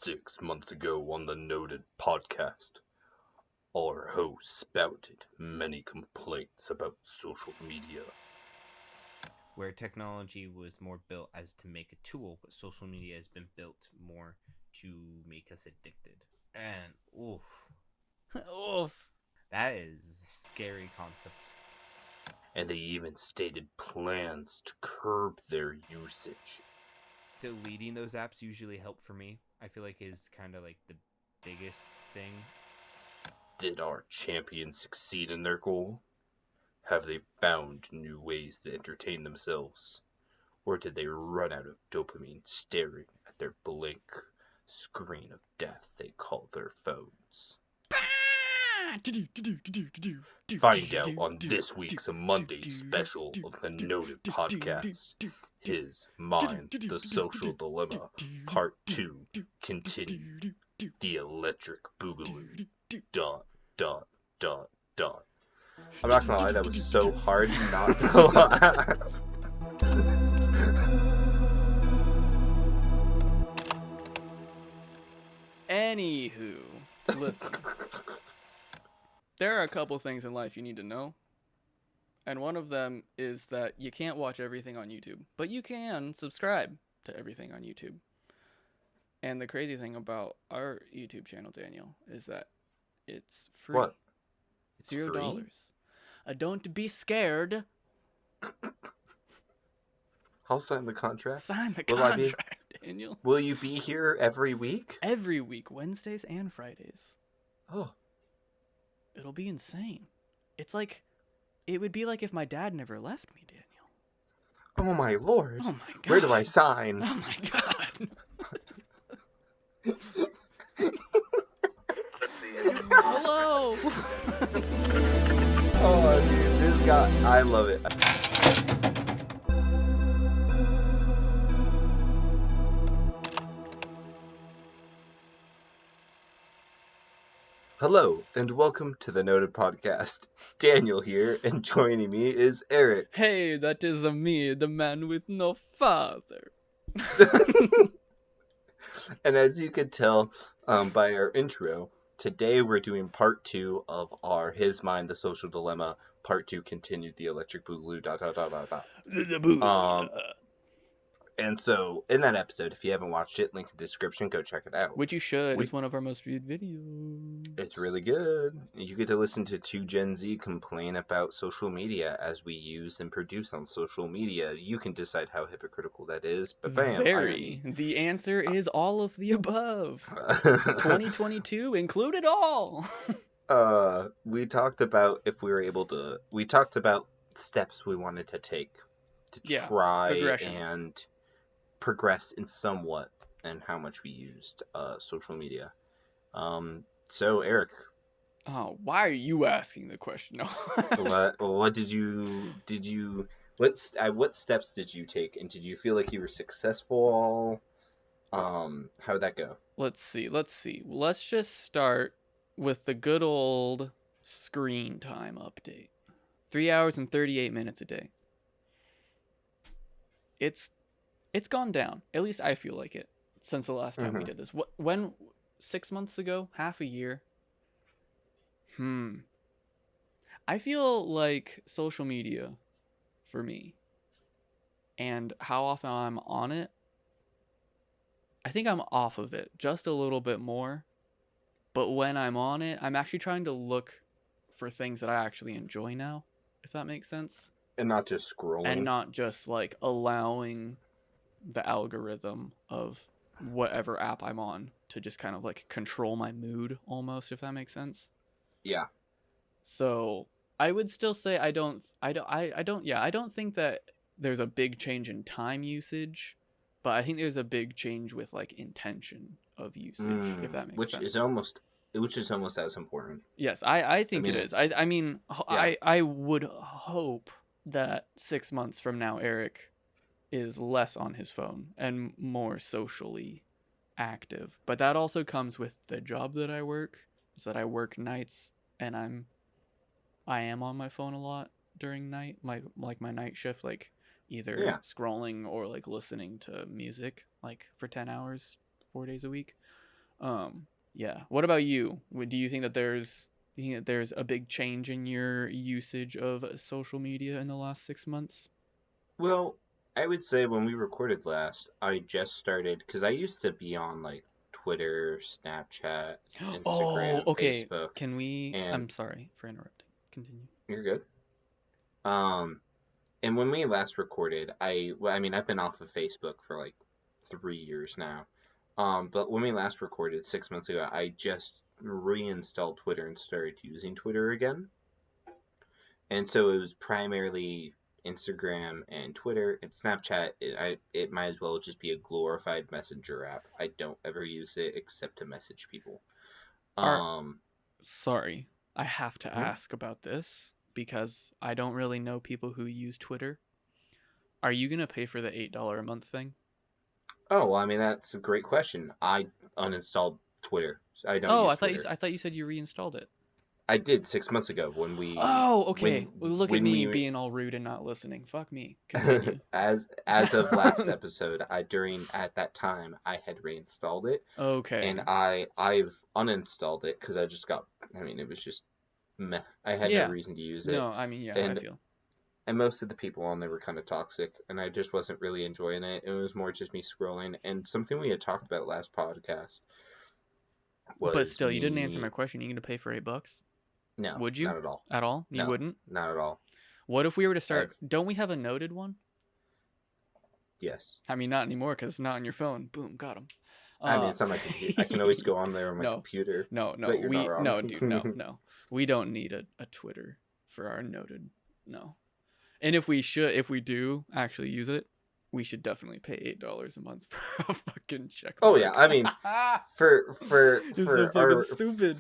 6 months ago on the Noted podcast, our host spouted many complaints about social media. Where technology was more built as to make a tool, but social media has been built more to make us addicted. And oof, that is a scary concept. And they even stated plans to curb their usage. Deleting those apps usually help for me. I feel like is kind of like the biggest thing. Did our champions succeed in their goal? Have they found new ways to entertain themselves? Or did they run out of dopamine staring at their blank screen of death they call their phones? Find out on this week's Monday special of the Noted podcast. His Mind, the Social Dilemma, Part 2, continued. The Electric Boogaloo. ... I'm not gonna lie, that was so hard not to laugh. Anywho, listen. There are a couple things in life you need to know. And one of them is that you can't watch everything on YouTube, but you can subscribe to everything on YouTube. And the crazy thing about our YouTube channel, Daniel, is that it's free. What? It's $0. Don't be scared. I'll sign the contract. Sign the Will contract, Daniel. Will you be here every week? Every week, Wednesdays and Fridays. Oh. It'll be insane. It's like, it would be like if my dad never left me, Daniel. Oh my lord. Oh my god. Where do I sign? Oh my god. Hello. Oh, dude, this guy, I love it. Hello, and welcome to the Noted podcast. Daniel here, and joining me is Eric. Hey, that is me, the man with no father. And as you could tell by our intro, today we're doing part 2 of our His Mind, the Social Dilemma. Part 2 continued, the Electric Boogaloo. ... And so, in that episode, if you haven't watched it, link in the description, go check it out. Which you should. It's one of our most viewed videos. It's really good. You get to listen to two Gen Z complain about social media as we use and produce on social media. You can decide how hypocritical that is, but bam. Very. The answer is all of the above. 2022 include it all. We talked about we talked about steps we wanted to take to try and progress in somewhat and how much we used social media. So Eric, why are you asking the question? what steps did you take, and did you feel like you were successful? How'd that go? Let's see. Let's just start with the good old screen time update. 3 hours and 38 minutes a day. It's gone down. At least I feel like it since the last time we did this. When 6 months ago, half a year. I feel like social media for me and how often I'm on it, I think I'm off of it just a little bit more. But when I'm on it, I'm actually trying to look for things that I actually enjoy now, if that makes sense. And not just scrolling. And not just like allowing the algorithm of whatever app I'm on to just kind of like control my mood almost, if that makes sense. Yeah. So I would still say I don't think that there's a big change in time usage, but I think there's a big change with like intention of usage, if that makes sense. Which is almost as important. Yes, I think it is. I would hope that 6 months from now, Eric is less on his phone and more socially active. But that also comes with the job that I work, is that I work nights and I am on my phone a lot during night, my night shift, like either scrolling or like listening to music like for 10 hours, 4 days a week. Yeah. What about you? Do you think that there's a big change in your usage of social media in the last 6 months? Well, I would say when we recorded last, I just started because I used to be on like Twitter, Snapchat, Oh, Instagram, okay. Facebook, Can we? and I'm sorry for interrupting. Continue. you're good. Um, and when we last recorded, well, I mean, I've been off of Facebook for like 3 years now. But when we last recorded 6 months ago, I just reinstalled Twitter and started using Twitter again. And so it was primarily Instagram and Twitter and Snapchat. It might as well just be a glorified messenger app. I don't ever use it except to message people. Are Um, Sorry, I have to mhm. ask about this because I don't really know people who use Twitter. Are you gonna pay for the $8 a month thing? Oh, well, I mean, that's a great question. I uninstalled Twitter. I don't Oh, use Twitter. I thought you said you reinstalled it. I did 6 months ago Oh, okay. Well, look at when me we being all rude and not listening. Fuck me. Continue. as of last episode, at that time I had reinstalled it, and Okay. I've uninstalled it because I just got. I mean, it was just meh. I had no Yeah. reason to use it, No, I mean, yeah, I and feel. most of the people on there were kind of toxic, and I just wasn't really enjoying it. It was more just me scrolling, and something we had talked about last podcast But was still, you didn't answer my me. question. You gonna pay for $8? No, Would you? not at all. At all? You No, wouldn't? not at all. What if we were to start? I've Don't we have a noted one? yes. I mean, not anymore because it's not on your phone. Boom, got him. I mean, it's on my computer. I can always go on there on my No, computer, no, but you're not wrong. no, dude, no. We don't need a Twitter for our noted. No. And if we do actually use it, we should definitely pay $8 a month for a fucking check Oh mark. yeah, I mean, for It's so fucking stupid.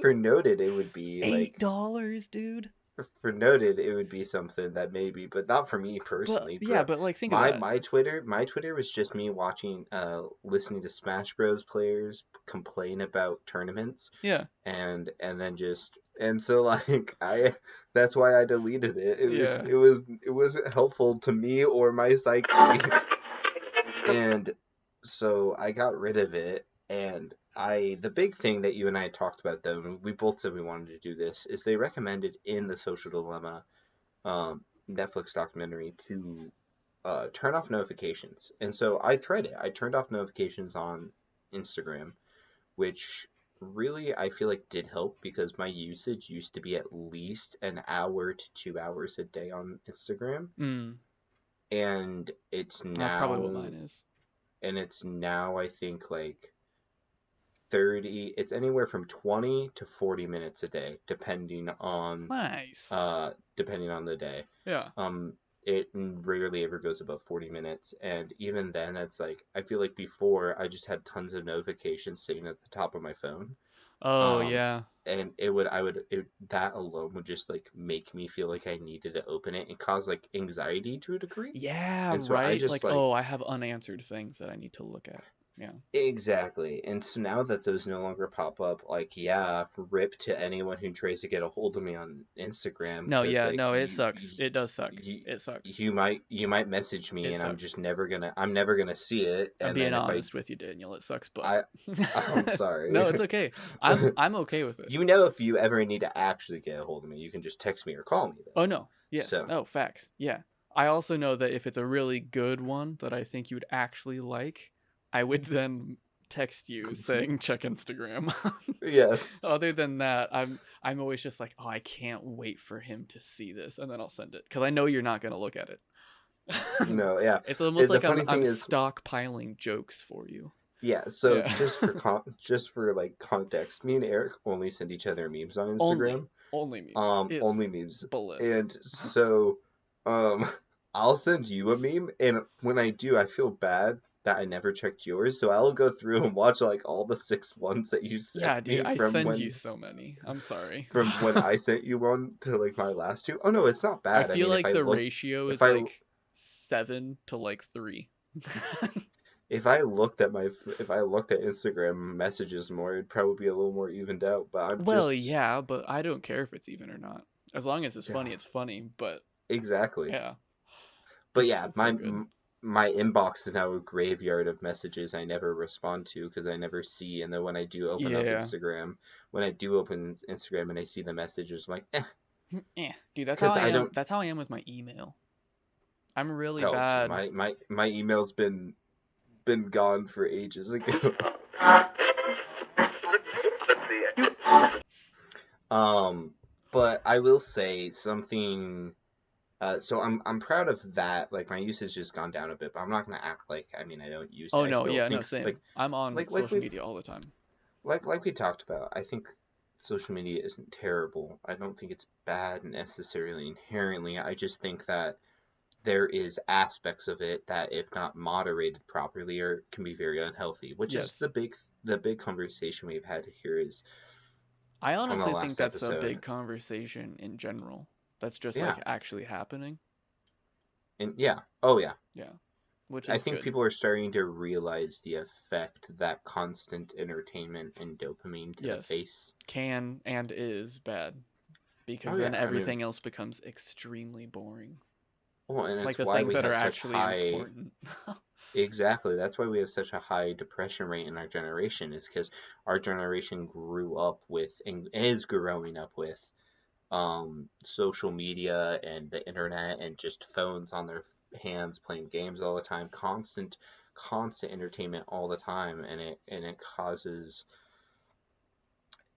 for noted, it would be like $8, dude. for noted, it would be something that maybe, but not for me But personally. yeah, But but like think of that. my Twitter was just me watching, listening to Smash Bros. Players complain about tournaments, Yeah, and then just and so like that's why I deleted it. yeah. It wasn't helpful to me or my psyche. And so I got rid of it, and the big thing that you and I talked about, though, and we both said we wanted to do this, is they recommended in the Social Dilemma Netflix documentary to turn off notifications. And so I tried it. I turned off notifications on Instagram, which really I feel like did help because my usage used to be at least an hour to 2 hours a day on Instagram, Mm, and it's that's probably what now mine is. I think like 30, it's anywhere from 20 to 40 minutes a day Nice. depending on the day. Yeah. It rarely ever goes above 40 minutes, and even then it's like I feel like before I just had tons of notifications sitting at the top of my phone. Oh um yeah. and that alone would just like make me feel like I needed to open it and cause like anxiety to a degree. Yeah, And so I right? just Like, like oh, I have unanswered things that I need to look at. Yeah. exactly. And so now that those no longer pop up, like, yeah, rip to anyone who tries to get a hold of me on Instagram, No, because yeah, like no, it sucks. It does suck. you, It sucks. you might message me It and sucks. I'm never gonna see it. I'm And being then if honest with you, Daniel. It sucks, but I'm sorry. no, it's okay. I'm okay with it. You know, if you ever need to actually get a hold of me, you can just text me or call me Oh though. no. Yes. So Oh, facts. Yeah. I also know that if it's a really good one that I think you would actually like, I would then text you saying check Instagram. yes. Other than that, I'm always just like, oh, I can't wait for him to see this, and then I'll send it because I know you're not gonna look at it. No, yeah. It's almost The like funny I'm thing is, stockpiling jokes for you. yeah, so Yeah. just for like context, me and Eric only send each other memes on Only Instagram. memes. Only It's memes. bliss. And so I'll send you a meme, and when I do, I feel bad that I never checked yours, so I'll go through and watch like all the 6 ones that you Yeah, sent dude, me I from send you so many. I'm sorry. from when I sent you one to like my last two. Oh no, it's not I bad. I feel mean, like the ratio is if I like 7 to like 3. if I looked at Instagram messages more, it'd probably be a little more evened out. But I'm Well, just yeah, but I don't care if it's even or not. As long as it's funny, yeah, it's funny. But exactly. yeah, But yeah, it's so good. my inbox is now a graveyard of messages I never respond to because I never see. And then when I do open up Yeah. Instagram, and I see the messages, I'm like, Yeah, dude, that's how because I I am. don't. That's how I am with my email. I'm really Oh, gee, bad. my email's been gone for ages ago. But I will say something. So I'm proud of that. Like my usage has gone down a bit, but I'm not gonna act like I don't use it. Oh I no, still yeah, no, think same. I'm on like social we've media all the time. like we talked about. I think social media isn't terrible. I don't think it's bad necessarily inherently. I just think that there is aspects of it that, if not moderated properly, can be very unhealthy. Which is Yes. the big conversation we've had here is I on the honestly think last that's a episode. big conversation in general. That's just Yeah, like actually happening. and yeah, oh yeah. Yeah. Which I is think good. people are starting to realize the effect that constant entertainment and dopamine to the Yes. face. Can and is bad. Because Oh then yeah, I mean, everything else becomes extremely boring. well, and Like it's the why things we that are have such actually high. important. Exactly, that's why we have such a high depression rate in our generation. Is because our generation grew up with and is growing up with social media and the internet and just phones on their hands playing games all the time, constant entertainment all the time, and it causes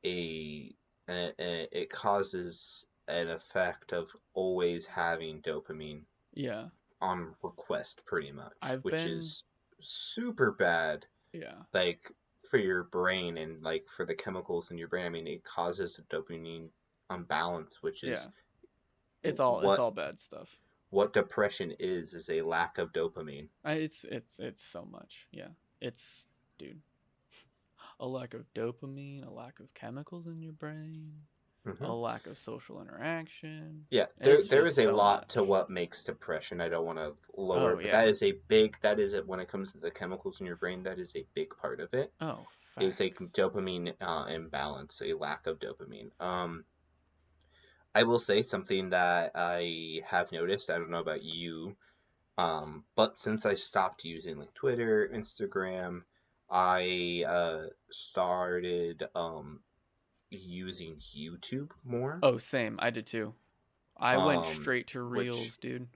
a it causes an effect of always having dopamine Yeah. on request pretty much, I've which been is super bad, yeah. like for your brain and like for the chemicals in your brain. I mean, it causes a dopamine unbalance, which Yeah. is It's what all bad stuff. depression is a lack of dopamine. It's so much. Yeah. It's dude, a lack of dopamine, a lack of chemicals in your brain, a Hmm. lack of social interaction. Yeah, It's there just is a so lot to much. what makes depression. I don't want to lower Oh it, but yeah. that is it when it comes to the chemicals in your brain. That is a big part of it. Oh, Is a facts. dopamine imbalance, a lack of dopamine. I will say something that I have noticed. I don't know about you, but since I stopped using like Twitter, Instagram, I started using YouTube more. Oh, same. I did too. I went Um, straight to which Reels, dude.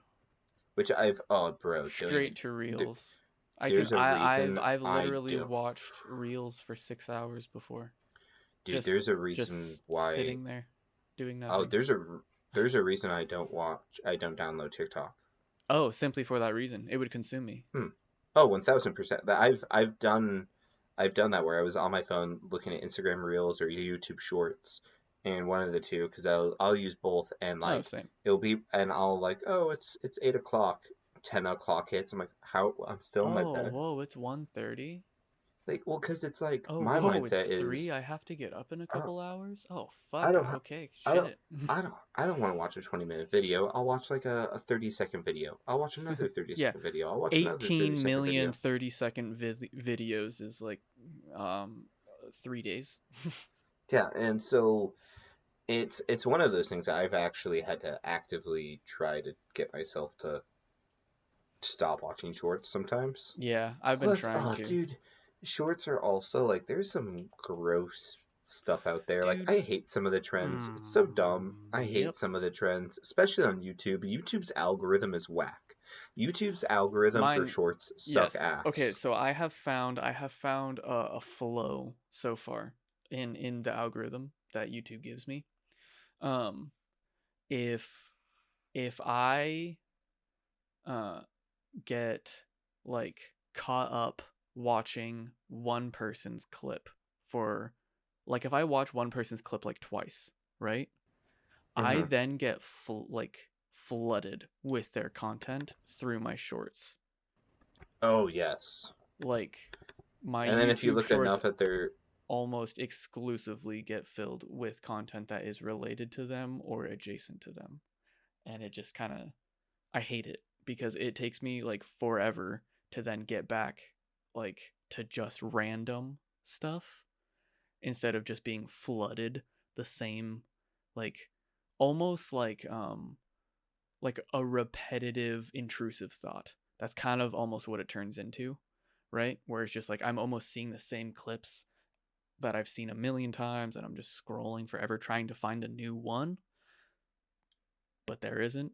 I've oh bro, don't Straight to there, Reels. I can there's a reason I've I literally don't. watched Reels for 6 hours before. Dude, Just there's a reason just why. sitting there doing Oh, nothing. there's a reason I don't download TikTok. Oh, simply for that reason. It would consume me. Hmm. Oh, 1000%. That I've done that where I was on my phone looking at Instagram Reels or YouTube Shorts, and one of the two because I'll use both, and Oh, like same. I'll like, oh, it's 8 o'clock, 10 o'clock hits. I'm like, how I'm still in my Oh, bed. whoa, it's 1:30. Like, well, because it's like Oh, my whoa, mindset it's is 3. I have to get up in a uh, couple hours. Oh, I fuck. don't ha- Okay, I don't shit. I don't want to watch a 20-minute video. I'll watch like a 30-second video. I'll watch another 30 Yeah, second video. I'll watch another 18 30-second million video. 30-second videos is like um 3 days. Yeah, and so it's one of those things that I've actually had to actively try to get myself to stop watching shorts sometimes. Yeah, I've been Plus, trying oh to. dude, shorts are also like there's some gross stuff out there. Like Dude. I hate some of the trends. It's so dumb. I hate Yep. some of the trends, especially on YouTube. YouTube's algorithm is whack. YouTube's algorithm for Mine shorts suck yes. Okay, ass. so I have found a flow so far in the algorithm that YouTube gives me. Um if I uh get like caught up watching one person's clip for like if I watch one person's clip like twice, right? I Hmm. then get flooded with their content through my shorts. Oh yes. Like my And then if you YouTube look shorts enough at their almost exclusively get filled with content that is related to them or adjacent to them. And it just kind of I hate it because it takes me like forever to then get back like to just random stuff instead of just being flooded the same like almost like a repetitive intrusive thought That's kind of almost what it turns into, right? Where it's just like I'm almost seeing the same clips that I've seen a million times, and I'm just scrolling forever trying to find a new one, but there isn't.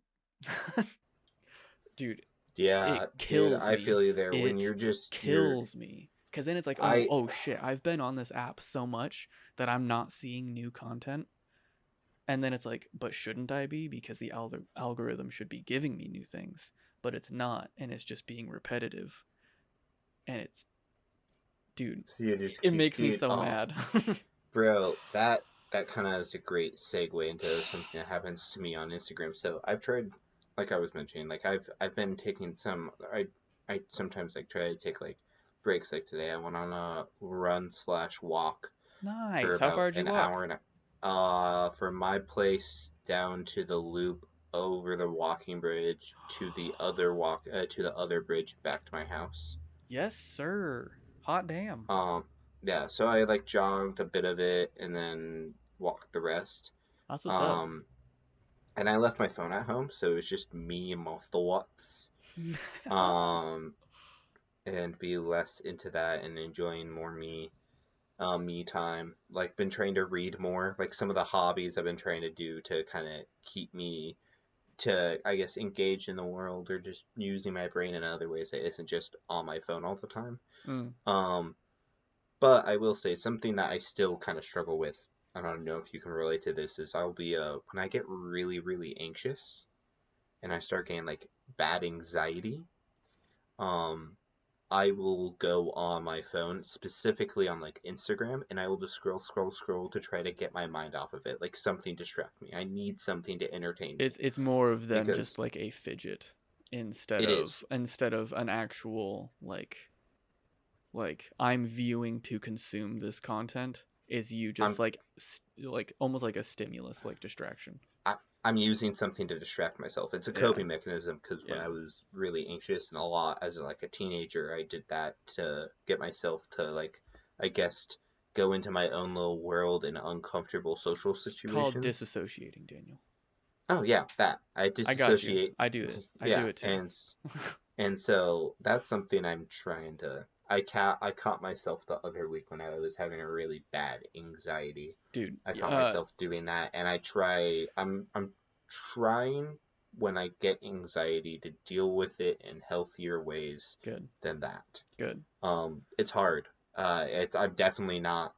Dude, Yeah, it dude, kills I me. feel you there. When It you're, kills me. Because then it's like, oh, I, oh shit, I've been on this app so much that I'm not seeing new content. And then it's like, but shouldn't I be? Because the algorithm should be giving me new things, but it's not. And it's just being repetitive. And it's, dude, so you just it keep, makes me dude, so oh, mad. bro, that kind of is a great segue into something that happens to me on Instagram. So I've tried, like I was mentioning, like I've been taking some, I sometimes like try to take like breaks. Like today, I went on a run/walk for Nice. How about far did you an walk? hour and from my place down to the loop over the walking bridge to the other to the other bridge back to my house. Yes, sir. Hot damn. Um, yeah, so I like jogged a bit of it and then walked the rest. That's what's up. Um, and I left my phone at home, so it was just me and my thoughts. Um, and be less into that and enjoying more me time. Like been trying to read more. Like some of the hobbies I've been trying to do to kind of keep me to, I guess, engage in the world or just using my brain in other ways that isn't just on my phone all the time. Mm. Um, But I will say something that I still kind of struggle with. I don't know if you can relate to this. Is I'll be when I get really really anxious and I start getting like bad anxiety. Um, I will go on my phone, specifically on like Instagram, and I will just scroll to try to get my mind off of it, like something distract me. I need something to entertain me It's more of than because just like a fidget instead it is. of an actual like I'm viewing to consume this content. Is you just I'm like almost like a stimulus, like distraction. I, I'm using something to distract myself. It's a Yeah, coping mechanism because when yeah. I was really anxious and a lot as like a teenager, I did that to get myself to like, I guess, go into my own little world in uncomfortable social It's called situations. disassociating, Daniel. Oh yeah, that I I got you. disassociate. I do it. I do Yeah, it too. and so that's something I'm trying to. I caught myself the other week when I was having a really bad anxiety. Dude, I caught myself doing that, and I'm trying when I get anxiety to deal with it in healthier ways good. than that. Good. It's hard. I'm definitely not.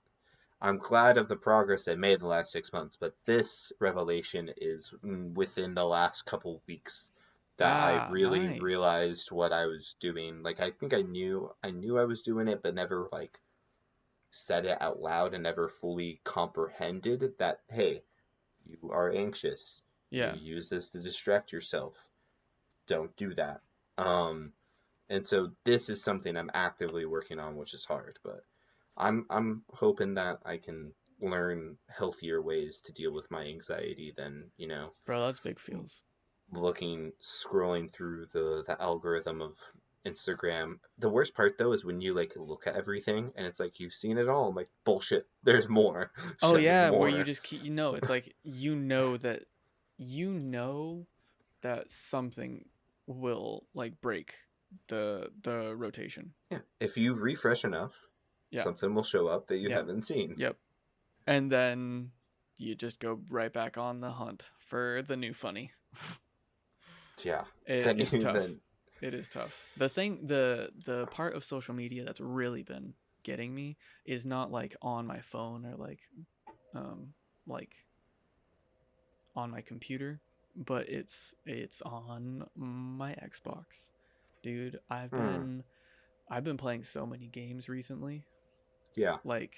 I'm glad of the progress I made in the last 6 months, but this revelation is within the last couple weeks that I Ah, really nice. realized what I was doing. Like I think I knew I was doing it, but never like said it out loud and never fully comprehended that, hey, you are anxious. You Yeah. use this to distract yourself. Don't do that. Um, and so this is something I'm actively working on, which is hard, but I'm hoping that I can learn healthier ways to deal with my anxiety than, Bro, that's big feels. scrolling through the algorithm of Instagram. The worst part though is when you like look at everything and it's like you've seen it all. I'm like, bullshit. There's more. Oh Show me yeah, where you more. just keep, it's like you know that something will like break the rotation. Yeah. If you refresh enough, Yeah. something will show up that you Yep. haven't seen. Yep. And then you just go right back on the hunt for the new funny. Yeah. It's tough. Then It is tough. The part of social media that's really been getting me is not like on my phone or um like on my computer, but it's on my Xbox. Dude, hmm, I've been playing so many games recently. yeah. Like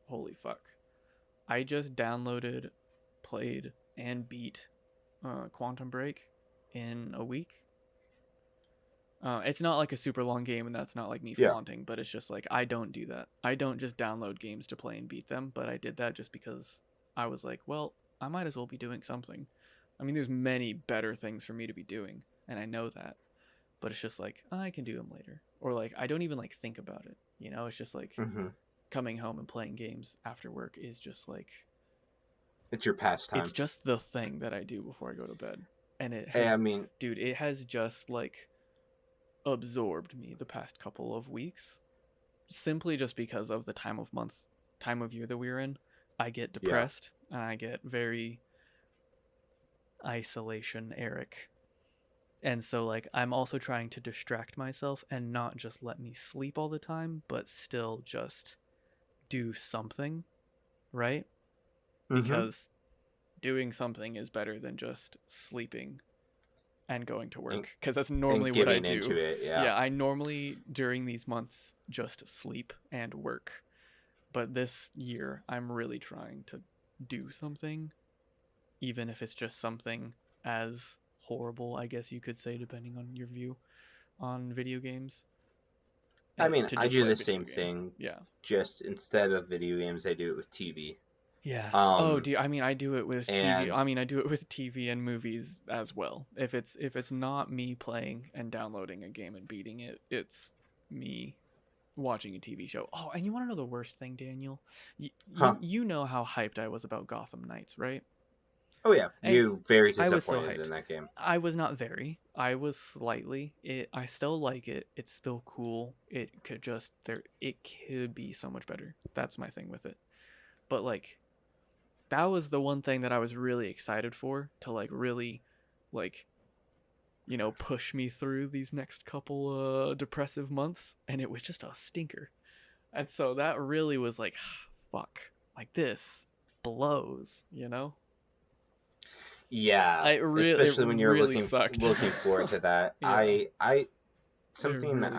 holy fuck. I just downloaded, played and beat Quantum Break in a week. It's not like a super long game, and that's not like me Yeah. flaunting, but it's just like I don't do that. I don't just download games to play and beat them, but I did that just because I was like, well, I might as well be doing something. I mean, there's many better things for me to be doing, and I know that, but it's just like I can do them later, or like I don't even like think about it. It's just like Hmm. coming home and playing games after work is just like It's your it's pastime. just the thing that I do before I go to bed, and it Hey, I has, mean, dude, it has just like absorbed me the past couple of weeks, simply just because of the time of year that we're in. I get depressed and I get very isolation Eric. And so like I'm also trying to distract myself and not just let me sleep all the time, but still just do something, right? Because doing something is better than just sleeping and going to work, because that's normally what I do. Into it, yeah. I normally during these months just sleep and work, but this year I'm really trying to do something, even if it's just something as horrible, I guess you could say, depending on your view on video games. I mean, I do the same thing. Yeah. Just instead of video games, I do it with TV. Yeah. I do it with TV. I mean, I do it with TV and movies as well. If it's not me playing and downloading a game and beating it, it's me watching a TV show. Oh, and you want to know the worst thing, Daniel? You know how hyped I was about Gotham Knights, right? Oh yeah, you very disappointed in that game. I was not very. I was slightly. I still like it. It's still cool. It could be so much better. That's my thing with it. But like, that was the one thing that I was really excited for, to like really, like, you know, push me through these next couple depressive months, and it was just a stinker. And so that really was like, fuck, like this blows, you know? Yeah, especially when you're really looking forward to that. Yeah. Something that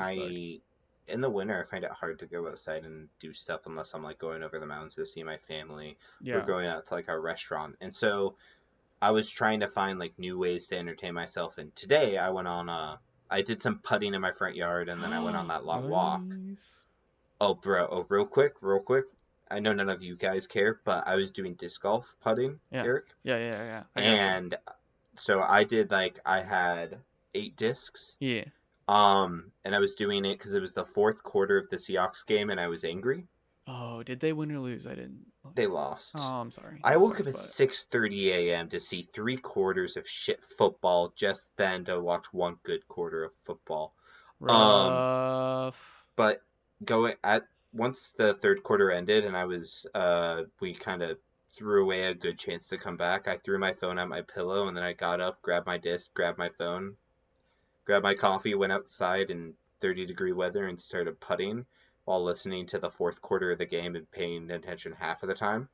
in the winter I find it hard to go outside and do stuff unless I'm like going over the mountains to see my family or going out to like a restaurant. And so I was trying to find like new ways to entertain myself. And today I went on I did some putting in my front yard, and then I went on that long walk. Oh, bro! Oh, real quick. I know none of you guys care, but I was doing disc golf putting, Eric. Yeah. And so I had 8 discs. Yeah. And I was doing it because it was the 4th quarter of the Seahawks game, and I was angry. Oh, did they win or lose? I didn't. They lost. Oh, I'm sorry. I woke up at 6:30 a.m. to see 3 quarters of shit football, just then to watch 1 good quarter of football. Rough. But once the 3rd quarter ended and we kind of threw away a good chance to come back, I threw my phone at my pillow, and then I got up, grabbed my disc, grabbed my phone, grabbed my coffee, went outside in 30-degree weather and started putting while listening to the 4th quarter of the game and paying attention half of the time.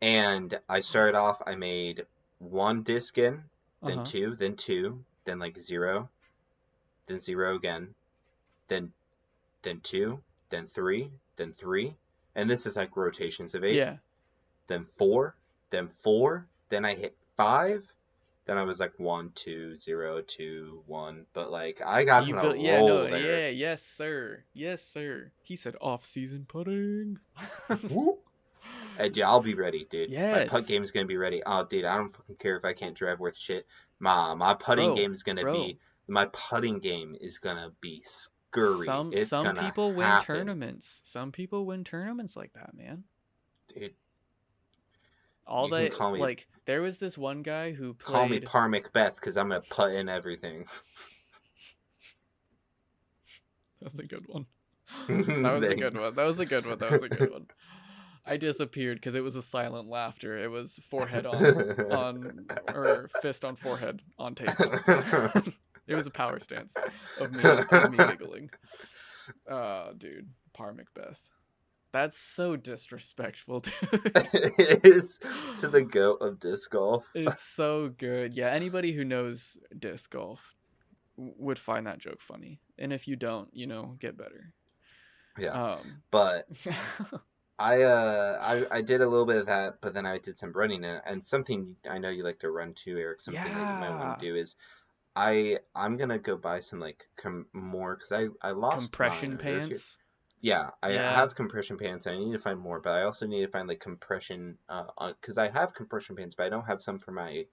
And I started off, I made 1 disc in, then 2, then like 0, then 0 again, then 2, then 3, then 3, and this is like rotations of 8. Yeah. Then 4, then I hit 5, then I was like 1, 2, 0, 2, 1, but like I got on a roll there. Yeah, yes sir. He said off-season putting. Hey, dude, I'll be ready, dude. Yes. My putt game is gonna be ready. Oh, dude, I don't fucking care if I can't drive worth shit. My putting game is gonna be. My putting game is gonna be scurry. Some people win tournaments. Some people win tournaments like that, man. Dude. There was this one guy who played. Call me Par Macbeth because I'm gonna putt in everything. That's a good one. That was a good one. I disappeared because it was a silent laughter. It was forehead on or fist on forehead on table. It was a power stance of me giggling. Dude, Par Macbeth. That's so disrespectful, dude. It is to the goat of disc golf. It's so good. Yeah, anybody who knows disc golf would find that joke funny. And if you don't, get better. Yeah. But I did a little bit of that, but then I did some running, and something I know you like to run too, Eric. Something that you might want to do is I'm gonna go buy some like more because I lost compression pants. Yeah, I have compression pants. I need to find more, but I also need to find like compression because I have compression pants, but I don't have some for my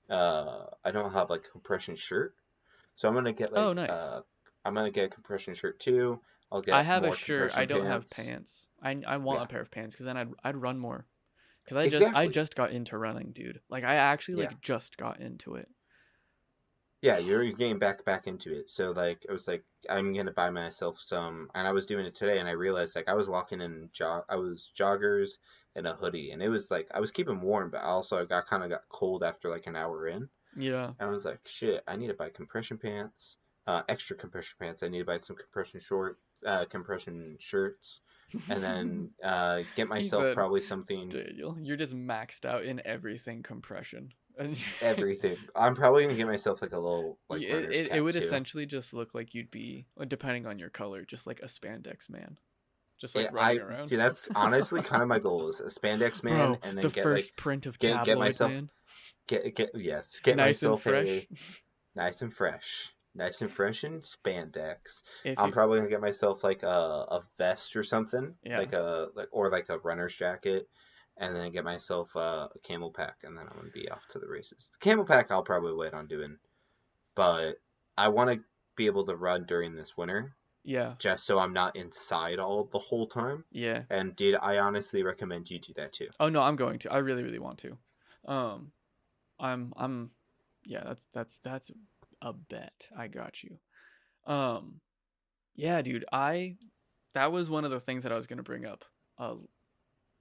I don't have like a compression shirt. So I'm gonna get like nice. I'm gonna get a compression shirt too. I have a shirt. I don't have pants. I want a pair of pants because then I'd run more. Because I just got into running, dude. Like I actually just got into it. Yeah, you're getting back into it. So like I was like, I'm gonna buy myself some, and I was doing it today, and I realized like I was walking in I was joggers and a hoodie, and it was like I was keeping warm, but also I got cold after like an hour in, Yeah. and I was like, shit, I need to buy compression pants, extra compression pants. I need to buy some compression shirts, and then get He myself said, probably something. Daniel, you're just maxed out in everything compression. And Everything. I'm probably gonna get myself like a little like runner's it cap would too. essentially just look like you'd be, depending on your color, just like a spandex man. Just like running around. See, that's honestly kind of my goal is a spandex man, Bro, and then the get first like print of get Tabloid myself Man. get Nice myself and a fresh. nice and fresh and spandex. If I'm you, probably gonna get myself like a vest or something, Yeah. like a runner's jacket, and then get myself a camel pack, and then I'm gonna be off to the races. The camel pack I'll probably wait on doing, but I want to be able to run during this winter. Yeah. Just so I'm not inside the whole time. Yeah. And I honestly recommend you do that too. Oh no, I'm going to. I really, really want to. Yeah, that's a bet. I got you. Yeah, dude, that was one of the things that I was gonna bring up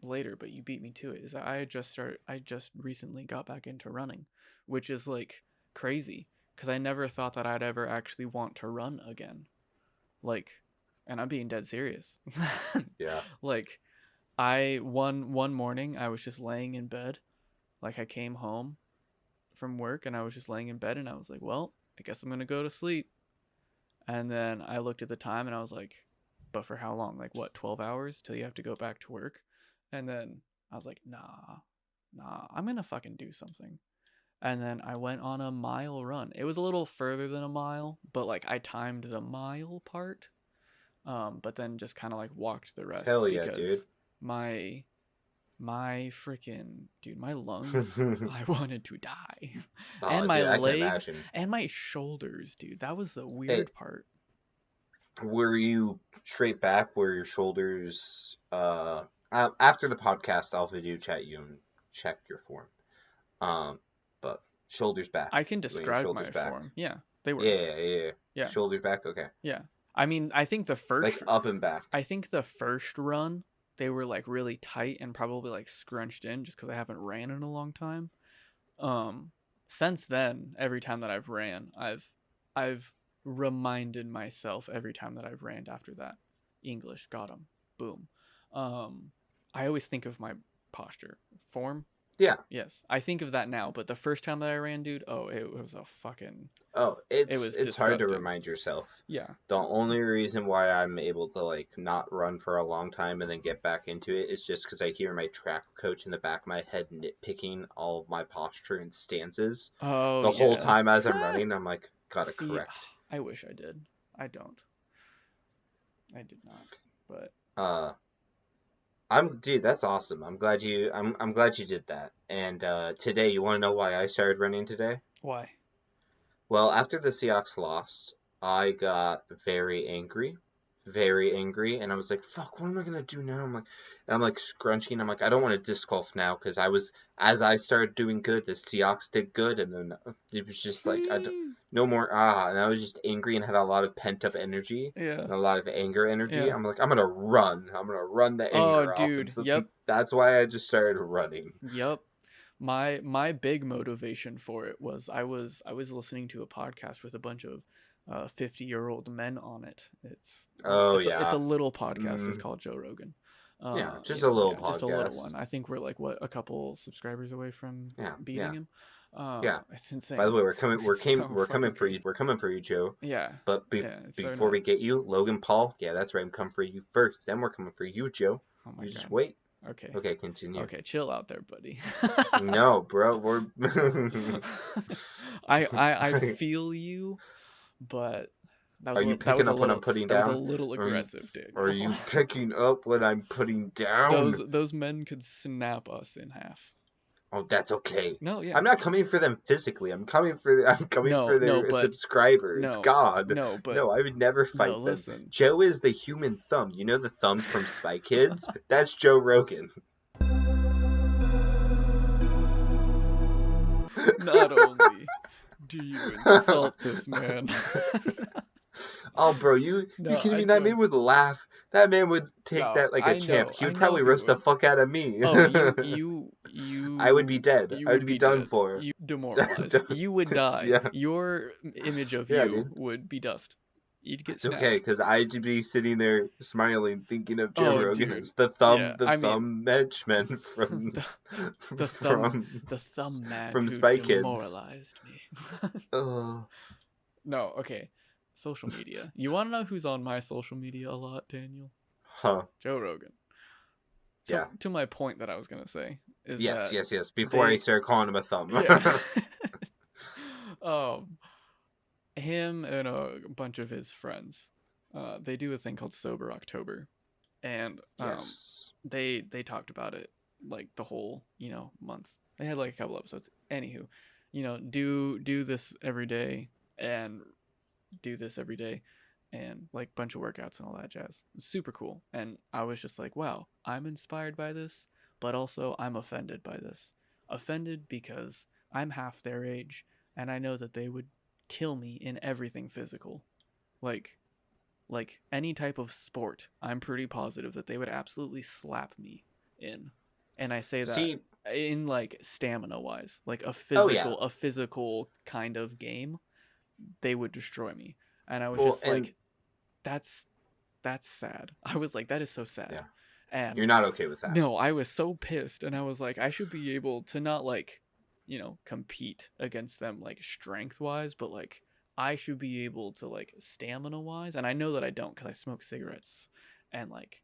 later, but you beat me to it. Is that I just recently got back into running, which is like crazy because I never thought that I'd ever actually want to run again. Like, and I'm being dead serious. Yeah. Like, one morning I was just laying in bed, like I came home from work and I was just laying in bed and I was like, well, I guess I'm gonna go to sleep. And then I looked at the time and I was like, but for how long? Like what, 12 hours till you have to go back to work? And then I was like, nah, I'm gonna fucking do something. And then I went on a mile run. It was a little further than a mile, but like I timed the mile part. But then just kind of like walked the rest. Hell yeah, dude. My freaking dude, my lungs, I wanted to die. And my legs and my shoulders, dude. That was the weird part. Were you straight back? Were your shoulders after the podcast I'll video chat you and check your form. But shoulders back. I can describe my form. Yeah. They were. Yeah. Shoulders back, okay. Yeah. I mean, I think the first like up and back. I think the first run they were like really tight and probably like scrunched in just because I haven't ran in a long time. Since then, every time that I've ran, I've reminded myself every time that I've ran after that. English, got 'em, boom. I always think of my posture, form. Yeah. Yes, I think of that now, but the first time that I ran, dude, it was a fucking. Oh, it's hard to remind yourself. Yeah. The only reason why I'm able to like not run for a long time and then get back into it is just because I hear my track coach in the back of my head nitpicking all of my posture and stances. Oh, the whole time as I'm running, I'm like, gotta correct. I wish I did. I don't. I did not. But dude, that's awesome. I'm glad you did that. And today, you want to know why I started running today? Why? Well, after the Seahawks lost, I got very angry, and I was like, "Fuck, what am I gonna do now?" I'm like scrunching. I'm like, I don't want to disc golf now because as I started doing good, the Seahawks did good, and then it was just like no more and I was just angry and had a lot of pent up energy, and a lot of anger energy. Yeah. I'm like, I'm gonna run the anger off. Oh, dude, yep. That's why I just started running. Yep. My big motivation for it was I was listening to a podcast with a bunch of 50-year-old men on it. It's a little podcast. It's called Joe Rogan. Just a little podcast. Just a little one. I think we're like a couple subscribers away from beating him. It's insane. By the way, we're coming for you, Joe. Yeah. But before we get you, Logan Paul. Yeah, that's right. I'm coming for you first. Then we're coming for you, Joe. Oh my God. Just wait. Okay, continue. Okay, chill out there, buddy. No, bro, we're. I feel you, but that was. Are you picking up when I'm putting down? That was a little aggressive, dude. Are you picking up when I'm putting down? Those men could snap us in half. Oh, that's okay. No, yeah. I'm not coming for them physically. I'm coming for their subscribers. No, I would never fight them. Listen. Joe is the human thumb. You know the thumbs from Spy Kids? That's Joe Rogan. Not only do you insult this man? Oh, bro, you No, kidding I me? That man joke. would laugh. That man would take No, that like a I champ. know. He I would know probably he roast the would. fuck out of me. Oh, I would be dead. you I would would be be done dead. for. You demoralized. You would die. Yeah, Your image of yeah, you dude. would be dust. You'd get It's okay, snapped. cause I'd be sitting there smiling, thinking of Joe Oh, Rogan dude. as the Yeah, the I mean, thumb henchman from the the thumb from the thumb man from who Spy Kids. demoralized me. Oh, No, okay. Social media. You want to know who's on my social media a lot, Daniel? huh. Joe Rogan. Yeah. To my point that I was gonna say is Yes, that yes, yes. Before I they start calling him a thumb. yeah um him and a bunch of his friends they do a thing called Sober October, and Yes. they talked about it like the whole month. They had like a couple episodes. Anywho, do this every day and do this every day and like bunch of workouts and all that jazz. Super cool. And I was just like, wow, I'm inspired by this, but also I'm offended by this. Offended because I'm half their age and I know that they would kill me in everything physical. Like any type of sport, I'm pretty positive that they would absolutely slap me in. And I say that See, in like stamina wise, like oh yeah. a physical kind of game, they would destroy me. And I was Well, just and like, that's sad. I was like, that is so sad. yeah, And you're not okay with that. no, I was so pissed, and I was like, I should be able to not like, compete against them like strength wise, but like I should be able to like stamina wise, and I know that I don't because I smoke cigarettes, and like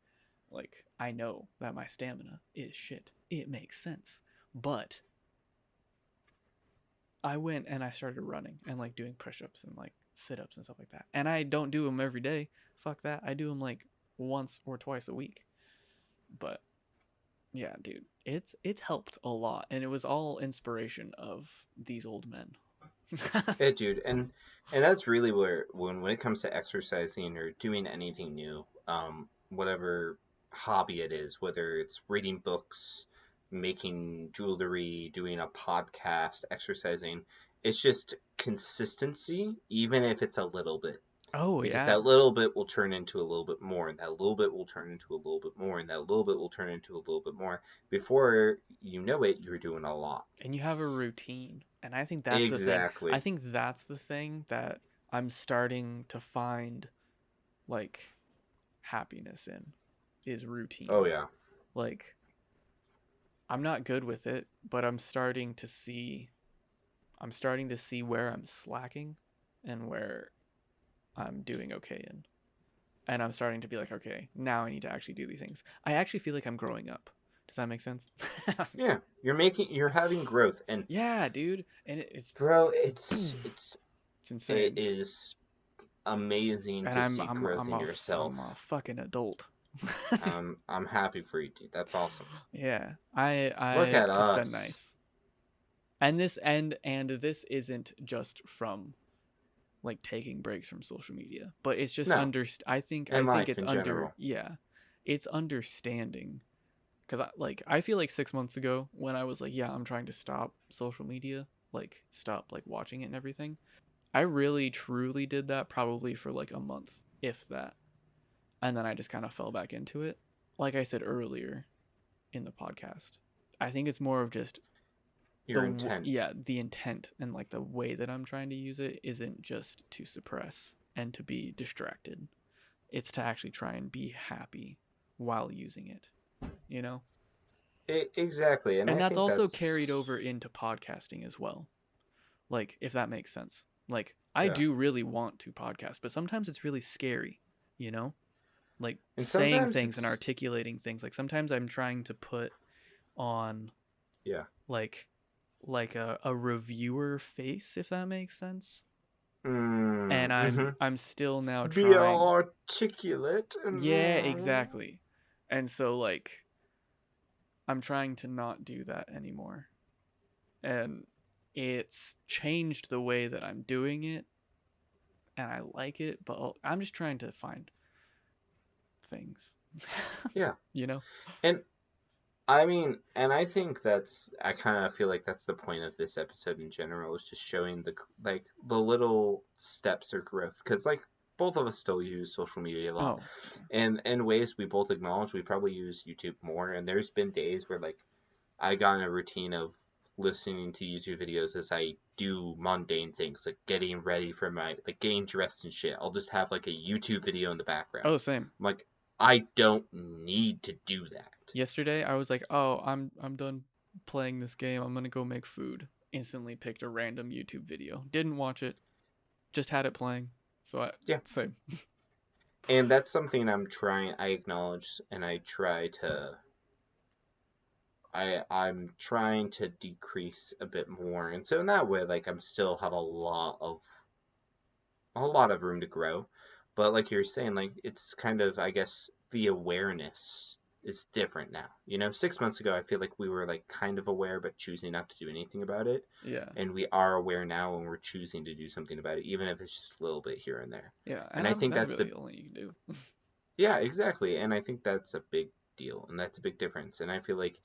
I know that my stamina is shit. It makes sense, but I went and I started running and like doing push-ups and like sit-ups and stuff like that. And I don't do them every day. Fuck that. I do them like once or twice a week. But yeah, dude, it's helped a lot, and it was all inspiration of these old men. Yeah, dude, and that's really where when it comes to exercising or doing anything new, whatever hobby it is, whether it's reading books, making jewelry, doing a podcast, exercising, it's just consistency, even if it's a little bit. Oh Because yeah. that little bit will turn into a little bit more, and that little bit will turn into a little bit more, and that little bit will turn into a little bit more. Before you know it, you're doing a lot. And you have a routine. And I think that's the thing. I Exactly. think that's the thing that I'm starting to find like happiness in is routine. Oh yeah. Like I'm not good with it, but I'm starting to see where I'm slacking and where I'm doing okay in. And I'm starting to be like, okay, now I need to actually do these things. I actually feel like I'm growing up. Does that make sense? Yeah, you're having growth, and Yeah, dude. And it's bro, it's it insane. is amazing And to I'm see I'm growth I'm in a yourself. I'm a fucking adult. I'm happy for you, dude. That's awesome. Yeah. I Look at it's been us. nice. And this isn't just from like taking breaks from social media, but it's just No, I think in life it's in under general. yeah, it's understanding because I feel like 6 months ago when I was like, yeah, I'm trying to stop social media, like stop like watching it and everything. I really truly did that probably for like a month, if that, and then I just kind of fell back into it. Like I said earlier in the podcast, I think it's more of just Your intent. the intent and like the way that I'm trying to use it isn't just to suppress and to be distracted. It's to actually try and be happy while using it, you know? Exactly, and And I that's think also that's carried over into podcasting as well. Like if that makes sense. Like I yeah. do really want to podcast, but sometimes it's really scary, you know? Like And saying sometimes things and it's articulating things. Like sometimes I'm trying to put on yeah. like a reviewer face, if that makes sense. And Mm-hmm. I'm still now Be trying. articulate and Yeah, exactly. And so like I'm trying to not do that anymore. And it's changed the way that I'm doing it, and I like it, but I'm just trying to find things. yeah. You know? And I mean, and I think I kind of feel like that's the point of this episode in general, is just showing the little steps or growth. Because, like, both of us still use social media a lot. Oh, yeah. And in ways we both acknowledge, we probably use YouTube more. And there's been days where, like, I got in a routine of listening to YouTube videos as I do mundane things, like getting ready for like, getting dressed and shit. I'll just have, like, a YouTube video in the background. Oh, same. I'm like, I don't need to do that. Yesterday, I was like, "Oh, I'm done playing this game. I'm gonna go make food." Instantly picked a random YouTube video. Didn't watch it. Just had it playing. So Yeah. same. And that's something I acknowledge, and I'm trying to decrease a bit more. And so in that way, like, I'm still have a lot of room to grow. But like you're saying, like, it's kind of, I guess, the awareness is different now. 6 months ago, I feel like we were, like, kind of aware, but choosing not to do anything about it. Yeah. And we are aware now, and we're choosing to do something about it, even if it's just a little bit here and there. Yeah, And I think that's really all you can do. Yeah, exactly. And I think that's a big deal, and that's a big difference. And I feel like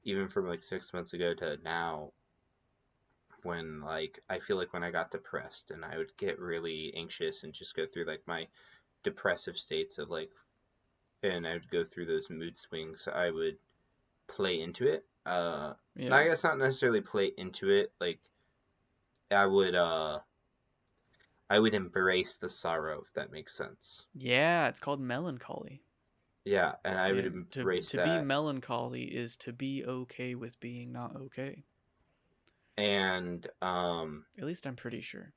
even from, like, 6 months ago to now, when, like, I feel like when I got depressed and I would get really anxious and just go through, like, my depressive states of, like, and I would go through those mood swings, I would play into it. I guess not necessarily play into it, like, I would embrace the sorrow, if that makes sense. Yeah, it's called melancholy. Yeah, and I would embrace to that. be melancholy is to be okay with being not okay. And at least I'm pretty sure.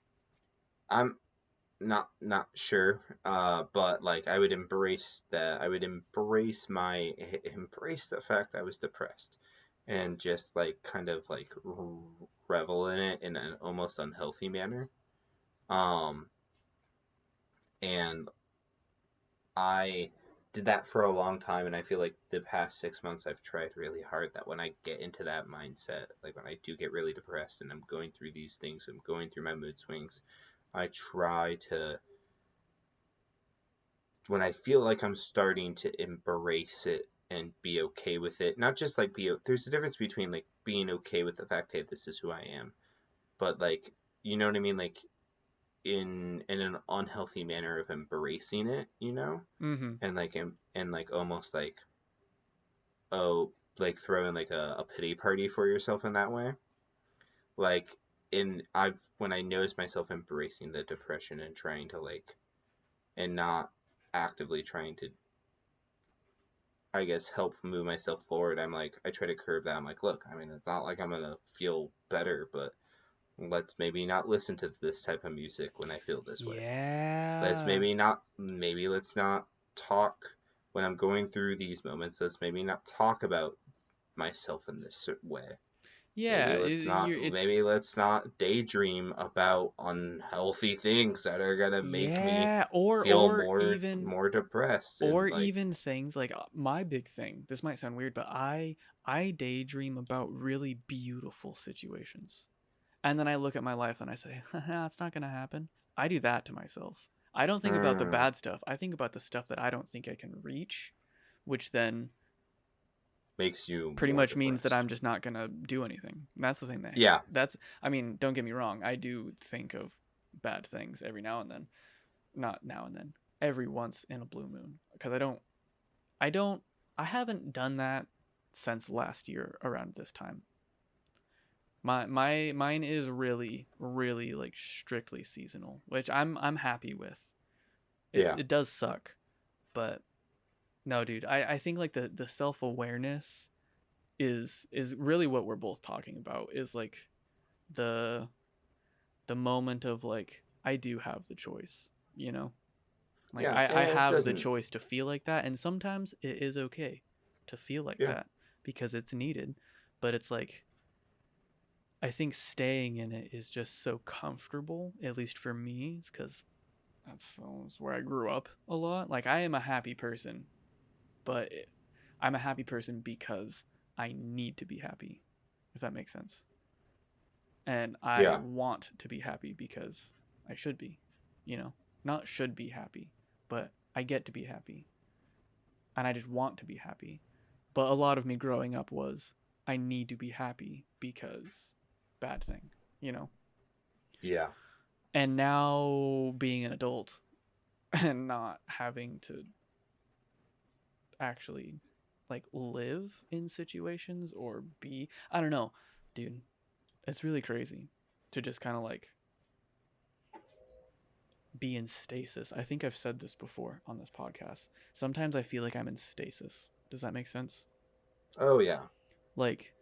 I'm not sure, but, like, I would embrace that. I would embrace the fact that I was depressed, and just, like, kind of, like, revel in it in an almost unhealthy manner. And I did that for a long time, and I feel like the past 6 months I've tried really hard that when I get into that mindset, like when I do get really depressed and I'm going through these things, I'm going through my mood swings, I try to, when I feel like I'm starting to embrace it and be okay with it, not just, like, there's a difference between, like, being okay with the fact, hey, this is who I am, but, like, you know what I mean, like, in an unhealthy manner of embracing it, Mm-hmm. and like almost like, oh, like, throwing, like, a pity party for yourself in that way. Like, when I notice myself embracing the depression and trying to, like, and not actively trying to, I guess, help move myself forward, I try to curb that. I'm like, look, I mean, it's not like I'm gonna feel better, but let's maybe not listen to this type of music when I feel this way. Yeah. Let's not talk when I'm going through these moments. Let's maybe not talk about myself in this way. Yeah. Maybe let's not daydream about unhealthy things that are gonna make me feel more depressed. Or even things like, my big thing. This might sound weird, but I daydream about really beautiful situations. And then I look at my life and I say, it's not going to happen. I do that to myself. I don't think about the bad stuff. I think about the stuff that I don't think I can reach, which then makes you pretty much means that I'm just not going to do anything. And that's the thing that, yeah. I mean, don't get me wrong. I do think of bad things every now and then. Not now and then. Every once in a blue moon. Because I haven't done that since last year around this time. Mine is really, really, like, strictly seasonal, which I'm happy with. It does suck, but no, dude, I think, like, the self-awareness is really what we're both talking about, is, like, the moment of, like, I do have the choice, like, I have the choice to feel like that, and sometimes it is okay to feel like that because it's needed, but it's like, I think staying in it is just so comfortable, at least for me, because that's where I grew up a lot. Like, I am a happy person, but I'm a happy person because I need to be happy, if that makes sense. And I want to be happy because I should be, not should be happy, but I get to be happy. And I just want to be happy. But a lot of me growing up was, I need to be happy because bad thing, you know? Yeah. And now being an adult and not having to actually like live in situations or be, I don't know, dude, it's really crazy to just kind of like be in stasis. I think I've said this before on this podcast. Sometimes I feel like I'm in stasis. Does that make sense? Oh, yeah. Like,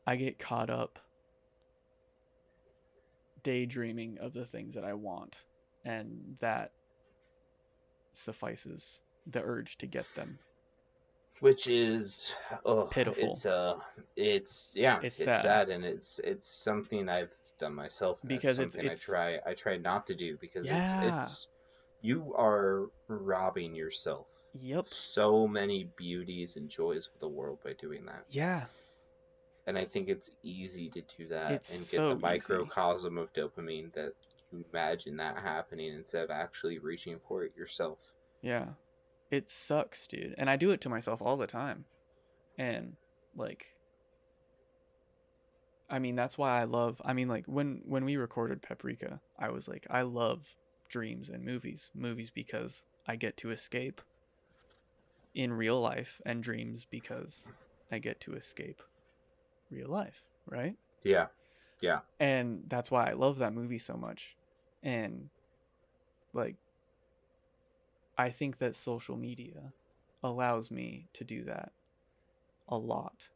I get caught up daydreaming of the things that I want, and that suffices the urge to get them. Which is, Pitiful. It's It's sad, and it's something I've done myself, and because it's something it's I try not to do, because yeah. it's you are robbing yourself Yep. so many beauties and joys of the world by doing that. Yeah. And I think it's easy to do that It's and get so the easy. microcosm of dopamine that you imagine that happening instead of actually reaching for it yourself. Yeah. It sucks, dude. And I do it to myself all the time. And like, I mean, that's why I mean, like when we recorded Paprika, I was like, I love dreams and movies because I get to escape in real life, and dreams because I get to escape real life, right? Yeah. And that's why I love that movie so much. And like, I think that social media allows me to do that a lot.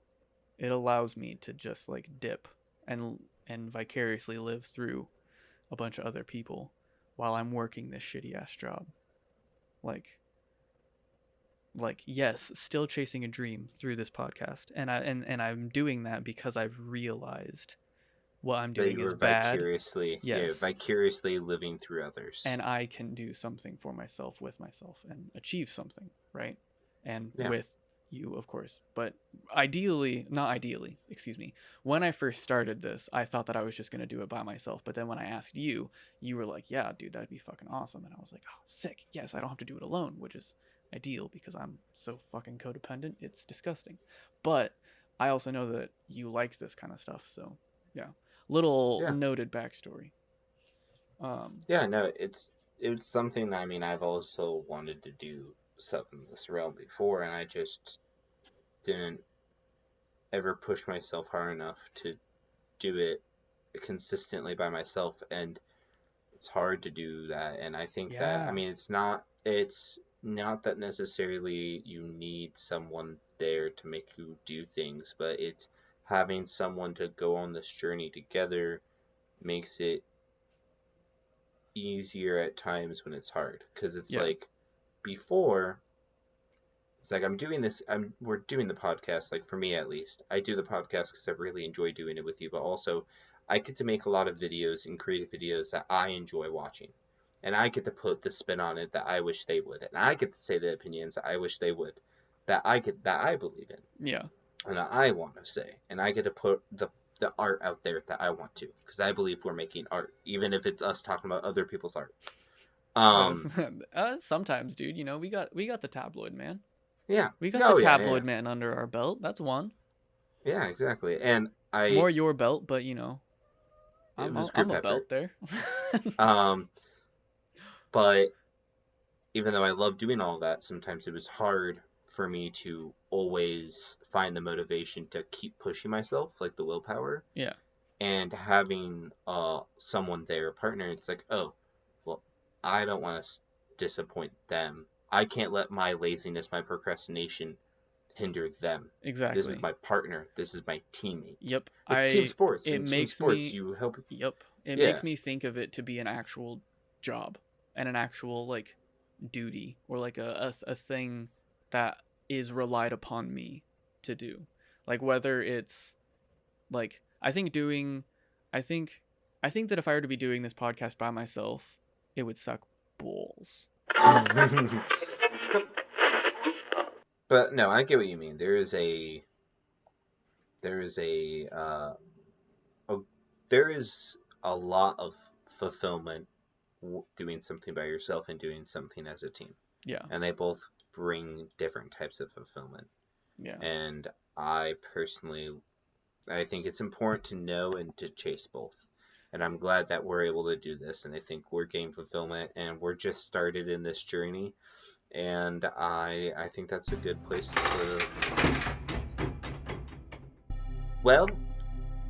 It allows me to just like dip and vicariously live through a bunch of other people while I'm working this shitty ass job. Like yes, still chasing a dream through this podcast, and I'm doing that because I've realized what I'm That doing you is were bad. vicariously, Yes. vicariously living through others. And I can do something for myself with myself and achieve something, right? And Yeah. with you, of course. But not ideally, excuse me. When I first started this, I thought that I was just going to do it by myself. But then when I asked you, you were like, yeah, dude, that'd be fucking awesome. And I was like, oh, sick. Yes, I don't have to do it alone, which is ideal because I'm so fucking codependent. It's disgusting. But I also know that you liked this kind of stuff. So, yeah. Little noted backstory. Yeah, no, it's something. I mean, I've also wanted to do stuff in this realm before, and I just didn't ever push myself hard enough to do it consistently by myself, and it's hard to do that. And I think that, I mean, it's not that necessarily you need someone there to make you do things, but it's having someone to go on this journey together makes it easier at times when it's hard, because it's like before, it's like we're doing the podcast, like for me at least, I do the podcast because I really enjoy doing it with you, but also I get to make a lot of videos and create videos that I enjoy watching, and I get to put the spin on it that I wish they would, and I get to say the opinions that I wish they would, that I believe in, and that I want to say, and I get to put the art out there that I want to, because I believe we're making art, even if it's us talking about other people's art. Sometimes, dude, you know, we got the tabloid man. Yeah, we got the tabloid man under our belt. That's one. Yeah, exactly. And more your belt, but you know, I'm a belt there. But even though I love doing all that, sometimes it was hard for me to always find the motivation to keep pushing myself, like the willpower. Yeah. And having someone there, a partner, it's like, oh, well, I don't want to disappoint them. I can't let my laziness, my procrastination hinder them. Exactly. This is my partner. This is my teammate. Yep. It's team sports. It makes team sports, me. You help. Yep. It makes me think of it to be an actual job and an actual like duty, or like a thing that is relied upon me to do. Like whether it's like I think that if I were to be doing this podcast by myself, it would suck balls. But no, I get what you mean. There is a lot of fulfillment doing something by yourself and doing something as a team. Yeah. And they both bring different types of fulfillment. Yeah. And I think it's important to know and to chase both. And I'm glad that we're able to do this. And I think we're Game Fulfillment, and we're just started in this journey. And I think that's a good place to sort of... Well,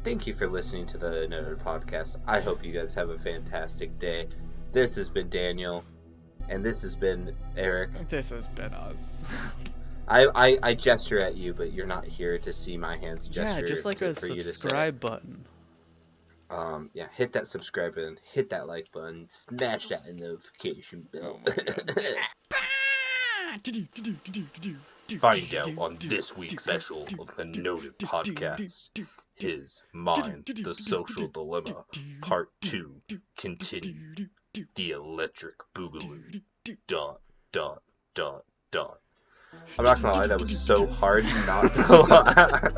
thank you for listening to the Nerd Podcast. I hope you guys have a fantastic day. This has been Daniel, and this has been Eric. This has been us. I gesture at you, but you're not here to see my hands gesture. Yeah, just like a for you to say. subscribe button. Yeah, hit that subscribe button, hit that like button, smash that notification bell. Oh my God. Find out on this week's special of the Noted Podcast. His Mind, the Social Dilemma, Part 2, Continue, The Electric Boogaloo, ... I'm not gonna lie, that was so hard not to laugh.